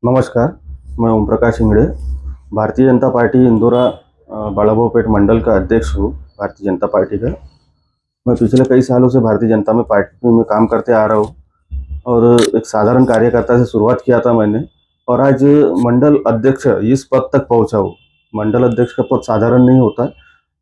नमस्कार, मैं ओम प्रकाश इंगड़े, भारतीय जनता पार्टी इंदौरा बालाभाऊ पेठ मंडल का अध्यक्ष हूँ, भारतीय जनता पार्टी का। मैं पिछले कई सालों से भारतीय जनता में पार्टी में काम करते आ रहा हूँ और एक साधारण कार्यकर्ता से शुरुआत किया था मैंने और आज मंडल अध्यक्ष इस पद तक पहुँचा हूँ। मंडल अध्यक्ष का पद साधारण नहीं होता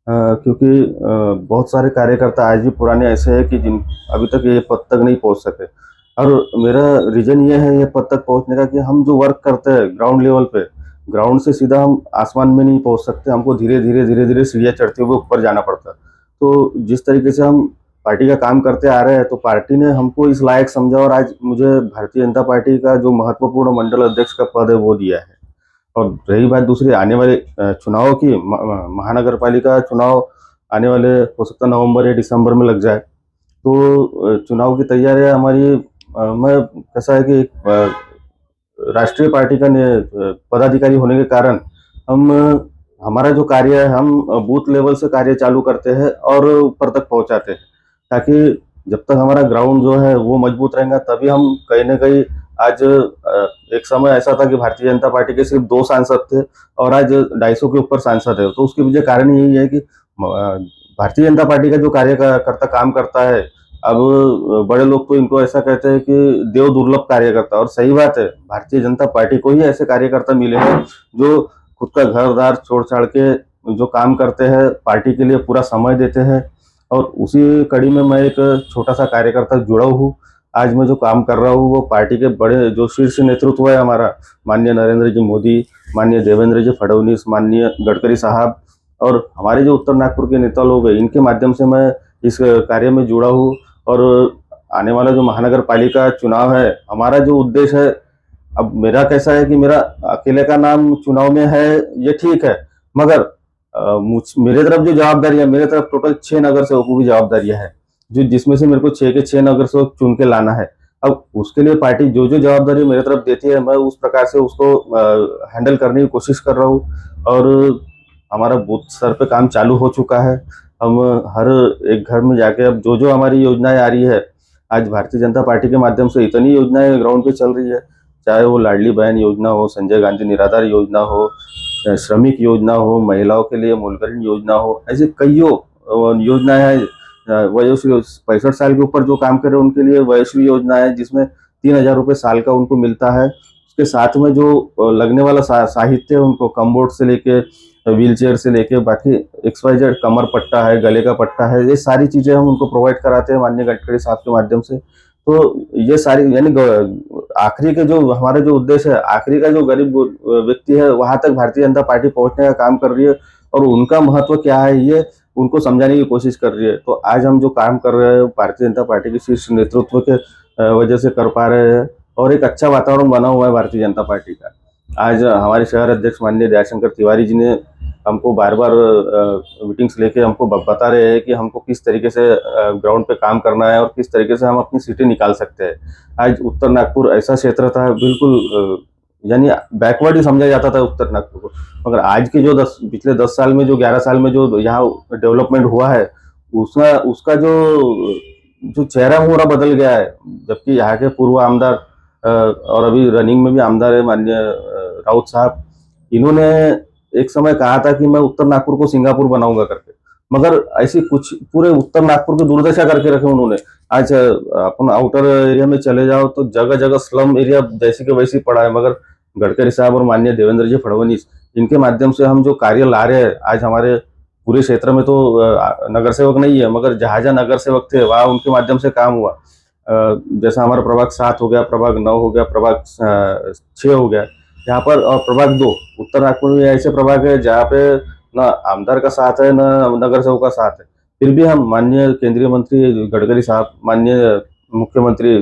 क्योंकि बहुत सारे कार्यकर्ता आज भी पुराने ऐसे हैं कि जिन अभी तक ये पद तक नहीं पहुँच सके। और मेरा रीजन ये है ये पद तक पहुंचने का कि हम जो वर्क करते हैं ग्राउंड लेवल पे, ग्राउंड से सीधा हम आसमान में नहीं पहुंच सकते, हमको धीरे धीरे सीढ़ियाँ चढ़ते हुए ऊपर जाना पड़ता है। तो जिस तरीके से हम पार्टी का काम करते आ रहे हैं तो पार्टी ने हमको इस लायक समझा और आज मुझे भारतीय जनता पार्टी का जो महत्वपूर्ण मंडल अध्यक्ष का पद है वो दिया है। और रही बात दूसरी आने वाले चुनाव की, महानगर पालिका चुनाव आने वाले हो सकता है नवंबर या दिसंबर में लग जाए। तो चुनाव की तैयारियां हमारी मैं कैसा है कि राष्ट्रीय पार्टी का पदाधिकारी होने के कारण हम हमारा जो कार्य है हम बूथ लेवल से कार्य चालू करते हैं और ऊपर तक पहुंचाते हैं, ताकि जब तक हमारा ग्राउंड जो है वो मजबूत रहेगा तभी हम कहीं ना कहीं आज एक समय ऐसा था कि भारतीय जनता पार्टी के सिर्फ 2 सांसद थे और आज 250 के ऊपर सांसद है। तो उसके पीछे कारण यही है कि भारतीय जनता पार्टी का जो कार्यकर्ता काम करता है, अब बड़े लोग तो इनको ऐसा कहते हैं कि देव दुर्लभ कार्यकर्ता, और सही बात है। भारतीय जनता पार्टी को ही ऐसे कार्यकर्ता मिले हैं जो खुद का घर दार छोड़ छाड़ के जो काम करते हैं, पार्टी के लिए पूरा समय देते हैं। और उसी कड़ी में मैं एक छोटा सा कार्यकर्ता जुड़ा हूँ। आज मैं जो काम कर रहा हूँ वो पार्टी के बड़े जो शीर्ष नेतृत्व है हमारा, माननीय नरेंद्र जी मोदी, माननीय देवेंद्र जी फडणवीस, माननीय गडकरी साहब और हमारे जो उत्तर नागपुर के नेता लोग हैं, इनके माध्यम से मैं इस कार्य में जुड़ा हूँ। और आने वाला जो महानगर पालिका चुनाव है, हमारा जो उद्देश्य है, अब मेरा कैसा है कि मेरा अकेले का नाम चुनाव में है ये ठीक है, मगर मेरे तरफ जो जवाबदारी है, मेरे तरफ टोटल 6 नगर सेवकों की जवाबदारियां है, जो जिसमें से मेरे को 6 के 6 नगर सेवक चुन के लाना है। अब उसके लिए पार्टी जो जो जवाबदारी मेरे तरफ देती है मैं उस प्रकार से उसको हैंडल करने की कोशिश कर रहा हूँ। और हमारा बूथ स्तर पे काम चालू हो चुका है। हम हर एक घर में जाके अब जो जो हमारी योजनाएं आ रही है, आज भारतीय जनता पार्टी के माध्यम से इतनी योजनाएं ग्राउंड पे चल रही है, चाहे वो लाडली बहन योजना हो, संजय गांधी निराधार योजना हो, श्रमिक योजना हो, महिलाओं के लिए मूलधन योजना हो, ऐसे कईयों योजनाएं हैं। वयोश्री 65 साल के ऊपर जो काम करे उनके लिए वयोश्री योजना है, जिसमें 3,000 रुपये साल का उनको मिलता है। उसके साथ में जो लगने वाला साहित्य है, उनको कमबोर्ड से लेके व्हील चेयर से लेके बाकी XYZ कमर पट्टा है, गले का पट्टा है, ये सारी चीजें हम उनको प्रोवाइड कराते हैं माननीय गडकरी साहब के माध्यम से। तो ये सारी यानी आखिरी के जो हमारा जो उद्देश्य है, आखिरी का जो गरीब व्यक्ति है वहां तक भारतीय जनता पार्टी पहुंचने का काम कर रही है और उनका महत्व क्या है ये उनको समझाने की कोशिश कर रही है। तो आज हम जो काम कर रहे हैं भारतीय जनता पार्टी के शीर्ष नेतृत्व के वजह से कर पा रहे हैं और एक अच्छा वातावरण बना हुआ है भारतीय जनता पार्टी का। आज हमारे शहर अध्यक्ष माननीय दयाशंकर तिवारी जी ने हमको बार बार मीटिंग्स लेके हमको बता रहे हैं कि हमको किस तरीके से ग्राउंड पे काम करना है और किस तरीके से हम अपनी सीटें निकाल सकते हैं। आज उत्तर नागपुर ऐसा क्षेत्र था बिल्कुल यानी बैकवर्ड ही समझा जाता था उत्तर नागपुर को, मगर आज के जो पिछले 10 साल में जो 11 साल में जो यहाँ डेवलपमेंट हुआ है उसका उसका जो चेहरा पूरा बदल गया है। जबकि यहाँ के पूर्व आमदार और अभी रनिंग में भी आमदार है माननीय राउत साहब, इन्होंने एक समय कहा था कि मैं उत्तर नागपुर को सिंगापुर बनाऊंगा करके, मगर ऐसी कुछ पूरे उत्तर नागपुर की दुर्दशा करके रखे उन्होंने। आज अपन आउटर एरिया में चले जाओ तो जगह जगह स्लम एरिया जैसी के वैसी पड़ा है, मगर गडकरी साहब और माननीय देवेंद्र जी फडणवीस इनके माध्यम से हम जो कार्य ला रहे हैं, आज हमारे पूरे क्षेत्र में तो नगर सेवक नहीं है, मगर जहाँ जहाँ नगर सेवक थे वहाँ उनके माध्यम से काम हुआ। जैसा हमारा प्रभाग 7 हो गया, प्रभाग 9 हो गया, प्रभाग 6 हो गया यहाँ पर, और प्रभाग 2 उत्तर नागपुर में ऐसे प्रभाग है जहाँ पे ना आमदार का साथ है ना नगर सेवक का साथ है, फिर भी हम माननीय केंद्रीय मंत्री गडकरी साहब, माननीय मुख्यमंत्री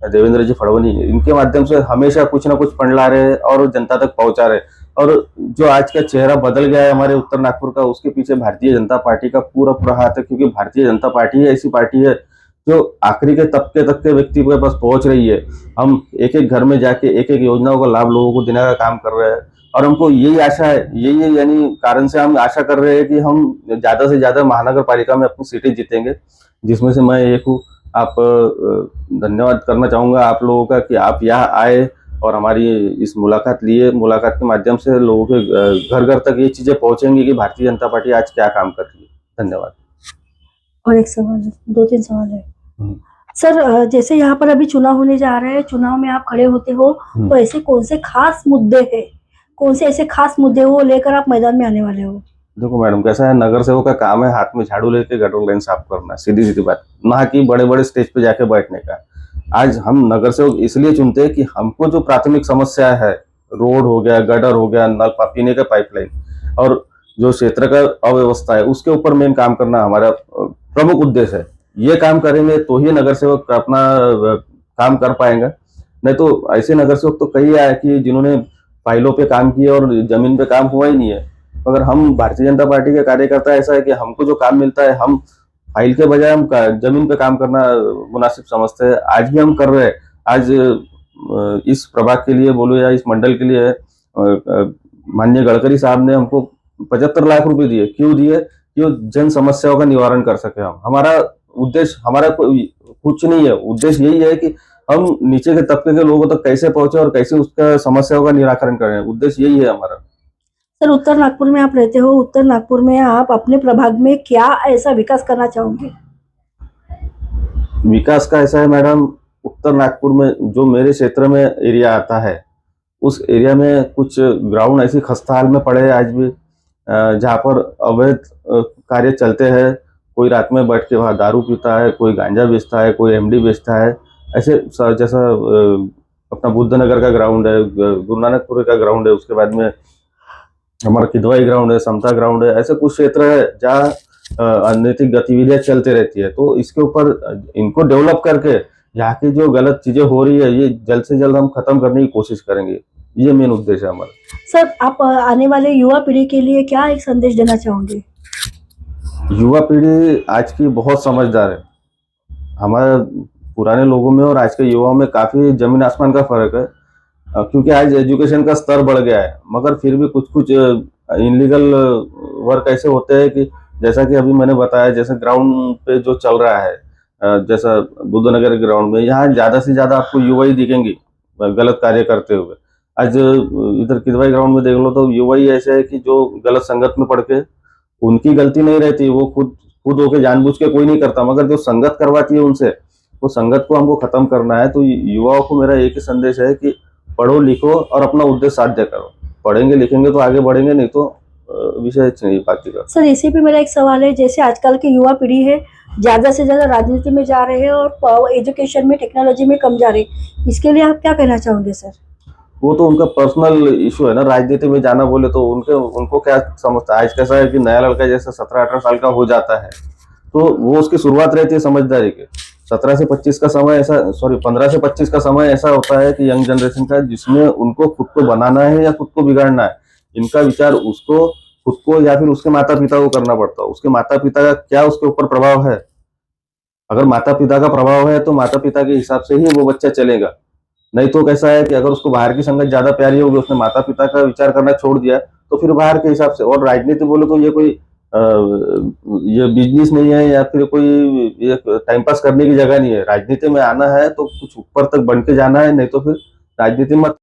देवेंद्र जी फडणवीस, इनके माध्यम से हमेशा कुछ ना कुछ फंड ला रहे हैं और जनता तक पहुंचा रहे हैं। और जो आज का चेहरा बदल गया है हमारे उत्तर नागपुर का, उसके पीछे भारतीय जनता पार्टी का पूरा पूरा हाथ है, क्योंकि भारतीय जनता पार्टी ही ऐसी पार्टी है जो आखिरी के तबके तक के व्यक्ति के पास पहुंच रही है। हम एक एक घर में जाके एक एक योजनाओं का लाभ लोगों को देने का काम कर रहे हैं और हमको यही आशा है, यही यानी कारण से हम आशा कर रहे हैं कि हम ज्यादा से ज्यादा महानगर पालिका में अपनी सीटें जीतेंगे, जिसमें से मैं एक हूँ। आप धन्यवाद करना चाहूंगा आप लोगों का कि आप यहाँ आए और हमारी इस मुलाकात के माध्यम से लोगों के घर घर तक ये चीज़ें पहुंचेंगी कि भारतीय जनता पार्टी आज क्या काम कर रही है। धन्यवाद। और एक सवाल है, 2-3 सवाल है हम्म। सर। जैसे यहाँ पर अभी चुनाव होने जा रहे हैं, चुनाव में आप खड़े होते हो, तो ऐसे कौन से खास मुद्दे हैं, कौन से ऐसे खास मुद्दे हो लेकर आप मैदान में आने वाले हो? देखो मैडम, कैसा है, नगर सेवक का काम है हाथ में झाड़ू लेके गटर लाइन साफ करना, सीधी सीधी बात, ना कि बड़े बड़े स्टेज पे जाके बैठने का। आज हम नगर सेवक इसलिए चुनते हैं कि हमको जो प्राथमिक समस्या है, रोड हो गया, गटर हो गया, नल पीने का पाइपलाइन और जो क्षेत्र का अव्यवस्था है, उसके ऊपर मेन काम करना हमारा प्रमुख उद्देश्य है। ये काम करेंगे तो ही नगर सेवक अपना काम कर पाएंगे, नहीं तो ऐसे नगर सेवक तो कई आए कि जिन्होंने फाइलों पे काम किया और जमीन पे काम हुआ ही नहीं है। मगर हम भारतीय जनता पार्टी के कार्यकर्ता ऐसा है कि हमको जो काम मिलता है, हम फाइल के बजाय हम जमीन पे काम करना मुनासिब समझते हैं। आज भी हम कर रहे हैं। आज इस प्रभाग के लिए बोलो या इस मंडल के लिए माननीय गडकरी साहब ने हमको 75 लाख रुपए दिए। क्यों दिए? कि जन समस्याओं का निवारण कर सके हम। हमारा उद्देश्य, हमारा कुछ नहीं है, उद्देश्य यही है कि हम नीचे के तबके के लोगों तक कैसे पहुंचे और कैसे उसका समस्याओं का निराकरण करें। उद्देश्य यही है हमारा। सर, उत्तर नागपुर में आप रहते हो, उत्तर नागपुर में आप अपने प्रभाग में क्या ऐसा विकास करना चाहोगे? विकास का ऐसा है मैडम, उत्तर नागपुर में जो मेरे क्षेत्र में एरिया आता है, उस एरिया में कुछ ग्राउंड ऐसी खस्ता हाल में पड़े हैं आज भी, जहाँ पर अवैध कार्य चलते हैं। कोई रात में बैठ के वहाँ दारू पीता है, कोई गांजा बेचता है, कोई एमडी बेचता है। ऐसे जैसा अपना बुद्धनगर का ग्राउंड है, गुरु नानकपुर का ग्राउंड है, उसके बाद में हमारा किदवाई ग्राउंड है, समता ग्राउंड है। ऐसे कुछ क्षेत्र है जहाँ अनैतिक गतिविधियां चलते रहती है। तो इसके ऊपर इनको डेवलप करके यहाँ की जो गलत चीजें हो रही है, ये जल्द से जल्द हम खत्म करने की कोशिश करेंगे। ये मेन उद्देश्य है हमारा। सर, आप आने वाले युवा पीढ़ी के लिए क्या एक संदेश देना चाहोगे? युवा पीढ़ी आज की बहुत समझदार है। हमारे पुराने लोगों में और आज के युवाओं में काफी जमीन आसमान का फर्क है, क्योंकि आज एजुकेशन का स्तर बढ़ गया है। मगर फिर भी कुछ कुछ इनलीगल वर्क ऐसे होते हैं कि जैसा कि अभी मैंने बताया, जैसे ग्राउंड पे जो चल रहा है, जैसा बुद्धनगर ग्राउंड में, यहाँ ज्यादा से ज्यादा आपको युवा ही दिखेंगे गलत कार्य करते हुए। आज इधर किदवाई ग्राउंड में देख लो तो युवा ही ऐसे है कि जो गलत संगत में पड़ के, उनकी गलती नहीं रहती, वो खुद होके जानबूझ के कोई नहीं करता, मगर जो संगत करवाती है उनसे, वो संगत को हमको खत्म करना है। तो युवाओं को मेरा एक ही संदेश है कि पढ़ो लिखो और अपना उद्देश्य साध्य करो। पढ़ेंगे लिखेंगे तो आगे बढ़ेंगे, नहीं तो विषय नहीं बाकी का। सर, इसी पे मेरा एक सवाल है, जैसे आजकल की युवा पीढ़ी है, ज्यादा से ज्यादा राजनीति में जा रहे हैं और एजुकेशन में, टेक्नोलॉजी में कम जा रहे हैं, इसके लिए आप क्या कहना चाहोगे सर? वो तो उनका पर्सनल इशू है ना। राजनीति में जाना बोले तो उनको क्या समझता है। आज कैसा है कि नया लड़का जैसे 17-18 साल का हो जाता है, तो वो उसकी शुरुआत रहती है समझदारी की। 17 से 25 का समय ऐसा, 15 से 25 का समय ऐसा होता है कि यंग जनरेशन का, जिसमें उनको खुद को बनाना है या खुद को बिगाड़ना है। इनका विचार उसको, खुद को या फिर उसके माता पिता को करना पड़ता है। उसके माता पिता का क्या उसके ऊपर प्रभाव है। अगर माता पिता का प्रभाव है तो माता पिता के हिसाब से ही वो बच्चा चलेगा। नहीं तो कैसा है कि अगर उसको बाहर की संगत ज्यादा प्यारी होगी, उसने माता पिता का विचार करना छोड़ दिया, तो फिर बाहर के हिसाब से। और राजनीति बोलो तो ये कोई ये बिजनेस नहीं है या फिर कोई ये टाइम पास करने की जगह नहीं है। राजनीति में आना है तो कुछ ऊपर तक बन के जाना है, नहीं तो फिर राजनीति मत